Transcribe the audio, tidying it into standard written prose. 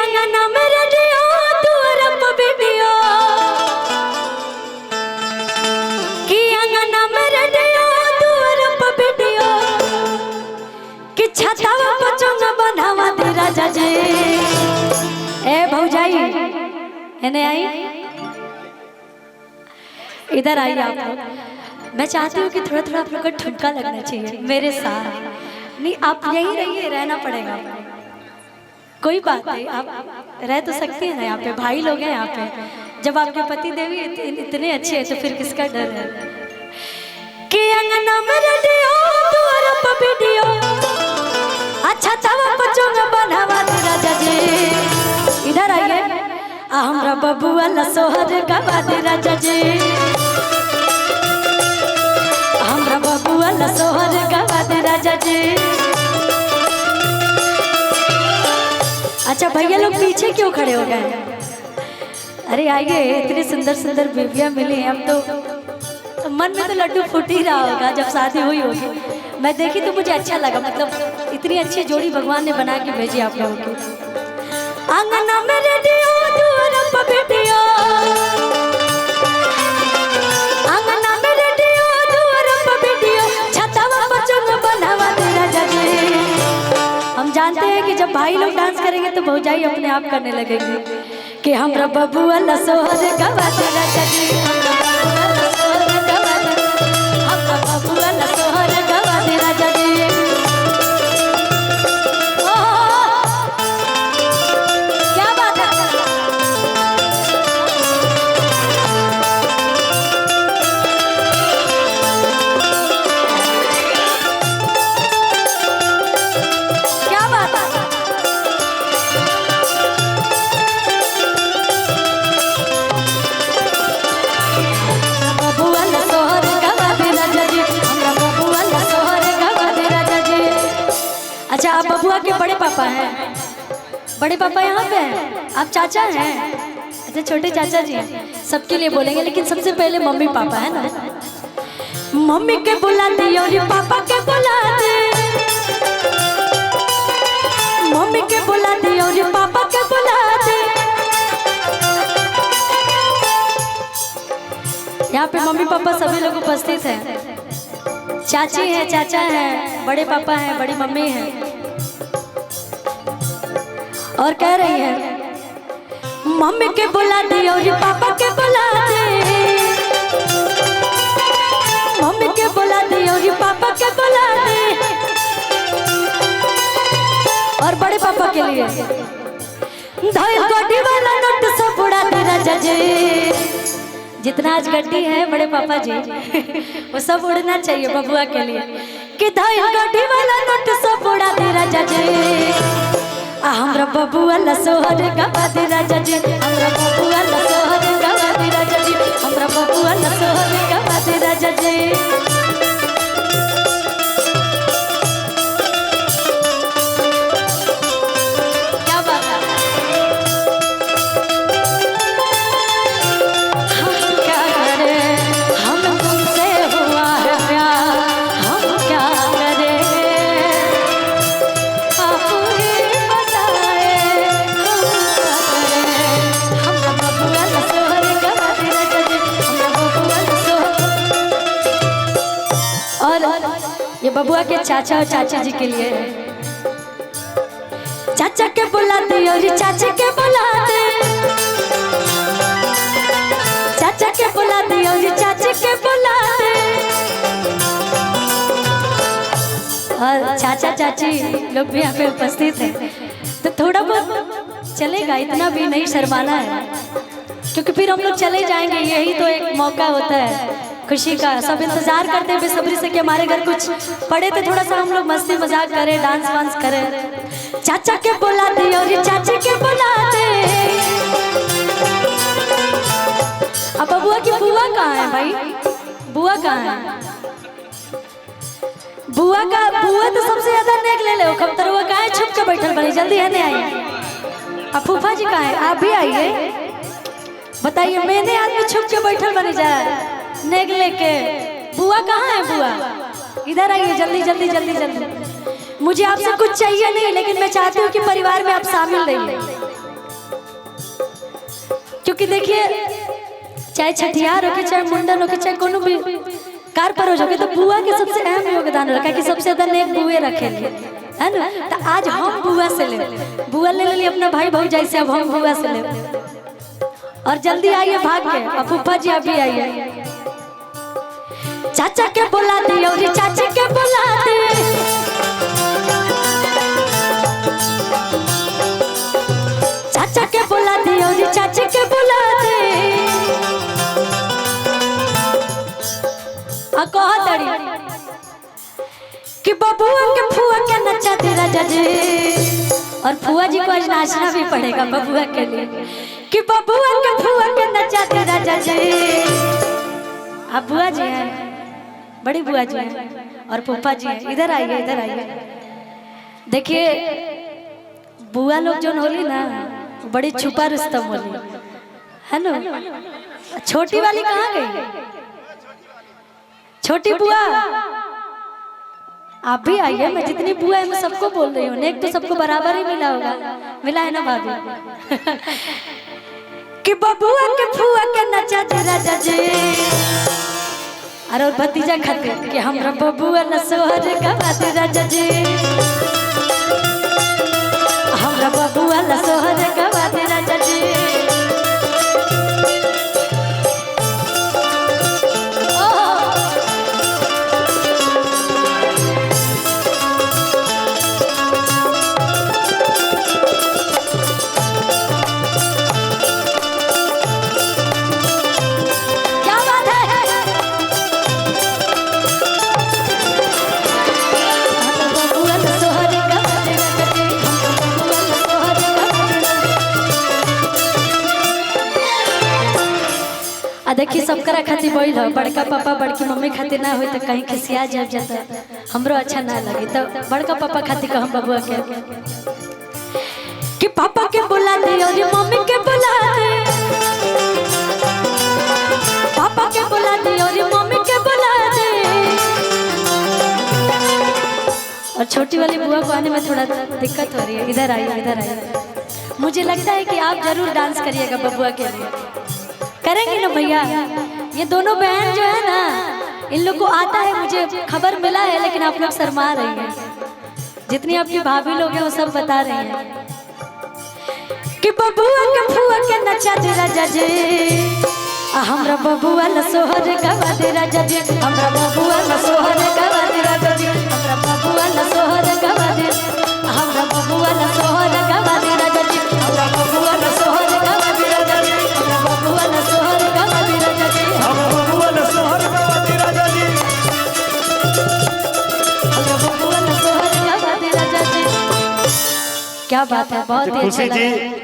अंगना में रेडियो दूर पर वीडियो कि अंगना में रेडियो दूर पर वीडियो कि छतावा पर चोंगा बनावा दे राजा जी। ए भौजाई इन्हें आई इधर आइए आप लोग। मैं चाहती हूँ कि थोड़ा थोड़ा आप लोग का ठुमका लगना चाहिए मेरे साथ। नहीं आप यहीं रहिए, रहना पड़ेगा, कोई बात नहीं, आप रह तो सकती हैं ना, यहाँ पे भाई लोग हैं यहाँ पे। जब आपके पति देवी इतने अच्छे हैं तो फिर किसका डर है। कि अंगना में रेडियो दूर पर वीडियो अच्छा चावा बचोंगा बनावा दे राजा जी। इधर आइए हमरा बबुआ लसोहर गवा दे राजा जी। हमरा बबुआ लसोहर गवा दे राजा जी। अच्छा भैया लोग पीछे क्यों खड़े हो गए? अरे आइए, इतनी सुंदर सुंदर बेबियां मिली हैं। अब तो मन में तो लड्डू फूट ही रहा होगा जब शादी हुई होगी। मैं देखी तो मुझे अच्छा लगा, मतलब इतनी अच्छी जोड़ी भगवान ने बना के भेजी आप लोगों की। अंगना में रेडियो दूर पर वीडियो, अंगना में रेडियो दूर पर वीडियो छतावा पर चोंगा बनावा दे राजा जी। हम जानते हैं कि जब भाई लोग डांस करेंगे तो भौजाई अपने आप करने लगेंगे कि हमरा बबुआ लसोहर गवा दे राजा जी। हमरा बबुआ लसोहर गवा दे राजा जी। क्या बात है। क्या बात है। बबुआ लसोहर गवा दे राजा जी। हमरा बबुआ लसोहर गवा दे राजा जी। अच्छा आप बबुआ के बड़े पापा हैं? बड़े पापा यहाँ पे हैं? आप चाचा हैं? अच्छा छोटे चाचा जी हैं। सबके लिए बोलेंगे लेकिन सबसे पहले मम्मी पापा है ना। मम्मी के बुला दे और पापा के बुला दे, मम्मी के बुला दे और पापा के बुला दे। यहाँ पे मम्मी पापा सभी लोग उपस्थित हैं। चाची हैं, चाचा हैं, बड़े पापा हैं, बड़ी मम्मी हैं। और कह रही है मम्मी के बुला दे और पापा के बुला दे, मम्मी के बुला दे और पापा के बुला दे। और बड़े पापा के लिए धाइल गड्डी वाला नोट सब उड़ा दे राजा जी। जितना आज गड्डी है बड़े पापा जी वो सब उड़ना चाहिए बबुआ के लिए कि धाइल गड्डी वाला नोट सब उड़ा दे राजा जी। हमरा बबुआ लसोहर गवा दे राजा जी। हमरा बबुआ लसोहर गवा दे राजा जी। हमरा बबुआ लसोहर गवा दे राजा जी। क्या बात है। हम क्या करें, हम तुमसे हुआ है प्यार, हम क्या करें आप ही बताए, हम क्या करें। हमरा बबुआ लसोहर गवा दे राजा जी। हमरा बबुआ लसोहर। और ये बबुआ के चाचा और चाची जी के लिए है। चाचा के बुला दे और चाची के बुला दे, चाचा के बुला दे और चाची के बुला दे। और चाचा चाची लोग भी यहाँ पे उपस्थित हैं तो थोड़ा बहुत चलेगा, इतना भी नहीं शर्माना है क्योंकि फिर हम लोग चले जाएंगे। यही तो एक मौका होता है खुशी का। सब इंतजार करते हैं बेसब्री से कि हमारे घर कुछ पड़े तो थोड़ा सा हम लोग मस्ती मजाक करें, डांस वांस करें। चाचा के बुला दे और चाची के बुला दे। अब बुआ की बुआ कहाँ है भाई? बुआ कहाँ है? बुआ तो सबसे ज्यादा नेक ले लो। खबतरुआ कहाँ है? छुप के बैठल बनी, जल्दी है नहीं आई। अब फूफा जी कहाँ है? आप भी आइए, बताइए। मैंने आदमी छुप के बैठल बनी जाए नेक लेके। बुआ कहाँ है? बुआ इधर आइए, जल्दी जल्दी जल्दी जल्दी। मुझे आपसे कुछ चाहिए नहीं लेकिन मैं चाहती हूँ कि परिवार में आप शामिल रहिए। क्योंकि देखिए चाहे छठियार हो के चाहे मुंडन हो के चाहे कोनो भी कार पर हो जाके तो बुआ के सबसे अहम योगदान रखा कि सबसे ज्यादा नेक बुए रखे है ना। तो आज हम बुआ से ले बुआ ले ली अपना भाई भौजाई से, अब हम बुआ से ले। और जल्दी आइए भाग के, अब फूफा जी अभी आइए। चाचा के बुला दी और चाची के बुला दी, चाचा के बुला दी और चाची के बुला दी। कहतड़ी कि बबुआ के फुआ के नचा दे राजा जी, और फुआ जी को आज नाचना भी पड़ेगा बबुआ के लिए कि बबुआ के फुआ के नचा दे राजा जी। अब बुआ जी हैं, बड़ी बुआ जी हैं और फूफा जी हैं। इधर आइए, इधर आइए। देखिए बुआ लोग जो होली ना बड़ी छुपा रुस्तम होली है ना। छोटी वाली कहाँ गई? छोटी बुआ आप भी आइए। मैं जितनी बुआ है मैं सबको बोल रही हूँ, नेक तो सबको बराबर ही मिला होगा, मिला है ना भाभी? कि बबुआ के फुआ के नचा दे राजा जी, अरे और भतीजा खातिर कि हमरा बबुआ न सोहर गवा दे राजा जी, हमरा बबुआ न सोहर गवा दे राजा जी। देखिए सबकरा खातिर बोल हो, बड़का पापा बड़की मम्मी खातिर ना हो तो कहीं खिसिया जब जाता हमरो अच्छा ना लगे, तो बड़का पापा खातिर कहम बबुआ के कि पापा के बुला दे और मम्मी के बुला दे, पापा के बुला दे और मम्मी के बुला दे। और छोटी वाली बुआ को आने में थोड़ा दिक्कत हो रही है। इधर आइए, इधर आइए। मुझे लगता है कि आप जरूर डांस करिएगा बबुआ के लिए, करेंगे ना भैया? ये दोनों बहन जो है ना इन लोग को आता है, मुझे खबर मिला है, लेकिन आप लोग शर्मा रही हैं। जितनी आपकी भाभी लोग हैं वो सब बता रही हैं कि बबुआ के फुआ के नचा दे राजा जी, हमरा बबुआ न सोहर गवा दे राजा जी, हमरा बबुआ न सोहर गवा दे राजा जी, हमरा बबुआ न सोहर गवा दे, हमरा बबुआ न सोहर गवा दे राजा जी, हमरा बबुआ न सोहर गवा दे राजा जी, हमरा बबुआ न सोहर गवा दे राजा जी, हमरा बबुआ न सोहर गवा दे राजा जी, हमरा बबुआ न सोहर गवा दे राजा जी। क्या बात है, बहुत ही अच्छा लगा।